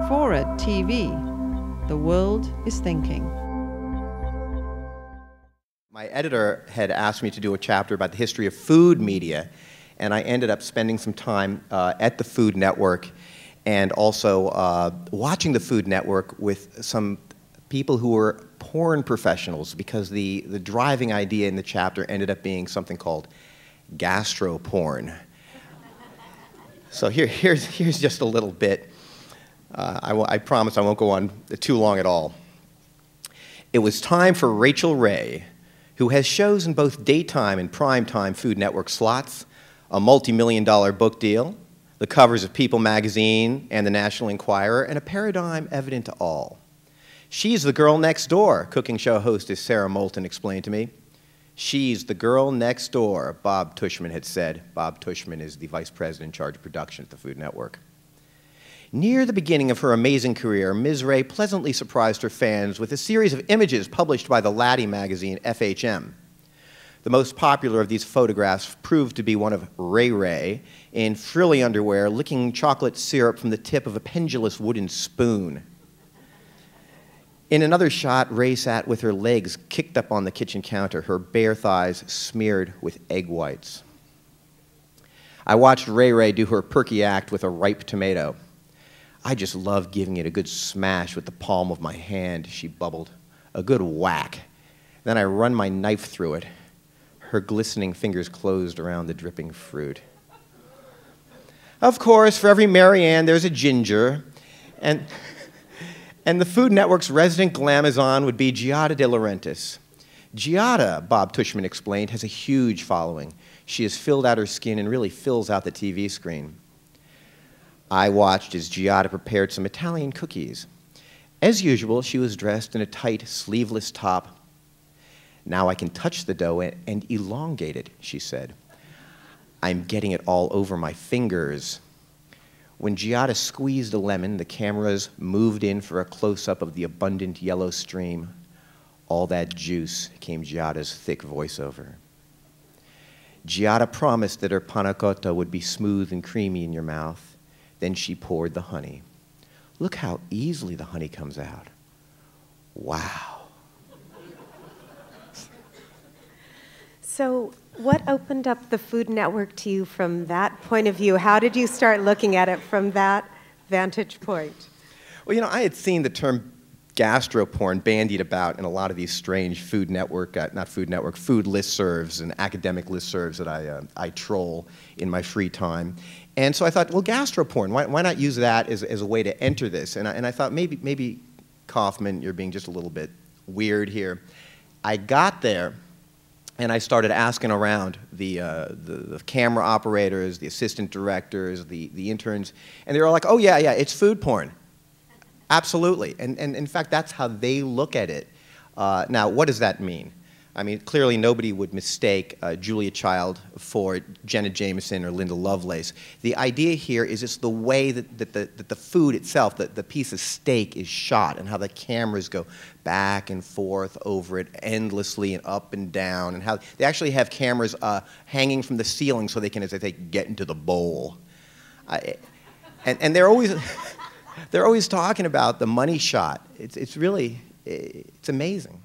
FORA.tv. The world is thinking. My editor had asked me to do a chapter about the history of food media, and I ended up spending some time at the Food Network and also watching the Food Network with some people who were porn professionals, because the driving idea in the chapter ended up being something called gastroporn. So here's just a little bit. I promise I won't go on too long at all. It was time for Rachael Ray, who has shows in both daytime and primetime Food Network slots, a multi-million-dollar book deal, the covers of People magazine and the National Enquirer, and a paradigm evident to all. She's the girl next door, cooking show hostess Sarah Moulton explained to me. She's the girl next door, Bob Tushman had said. Bob Tushman is the vice president in charge of production at the Food Network. Near the beginning of her amazing career, Ms. Ray pleasantly surprised her fans with a series of images published by the laddie magazine FHM. The most popular of these photographs proved to be one of Ray Ray in frilly underwear licking chocolate syrup from the tip of a pendulous wooden spoon. In another shot, Ray sat with her legs kicked up on the kitchen counter, her bare thighs smeared with egg whites. I watched Ray Ray do her perky act with a ripe tomato. I just love giving it a good smash with the palm of my hand, she bubbled. A good whack. Then I run my knife through it. Her glistening fingers closed around the dripping fruit. Of course, for every Mary Ann, there's a Ginger. And the Food Network's resident glamazon would be Giada de Laurentiis. Giada, Bob Tushman explained, has a huge following. She has filled out her skin and really fills out the TV screen. I watched as Giada prepared some Italian cookies. As usual, she was dressed in a tight, sleeveless top. Now I can touch the dough and elongate it, she said. I'm getting it all over my fingers. When Giada squeezed a lemon, the cameras moved in for a close-up of the abundant yellow stream. All that juice, came Giada's thick voiceover. Giada promised that her panna cotta would be smooth and creamy in your mouth. Then she poured the honey. Look how easily the honey comes out. Wow. So what opened up the Food Network to you from that point of view? How did you start looking at it from that vantage point? Well, you know, I had seen the term gastroporn bandied about in a lot of these strange Food Network, not Food Network, food listservs and academic listservs that I troll in my free time. And so I thought, well, gastroporn, why not use that as a way to enter this? And I thought, maybe Kaufman, you're being just a little bit weird here. I got there, and I started asking around the camera operators, the assistant directors, the interns, and they were all like, oh, yeah, it's food porn. Absolutely. And in fact, that's how they look at it. Now, what does that mean? I mean, clearly nobody would mistake Julia Child for Jenna Jameson or Linda Lovelace. The idea here is it's the way that the food itself, the piece of steak is shot, and how the cameras go back and forth over it endlessly and up and down, and how they actually have cameras hanging from the ceiling so they can, as they say, get into the bowl. And they're always, they're always talking about the money shot. It's really, it's amazing.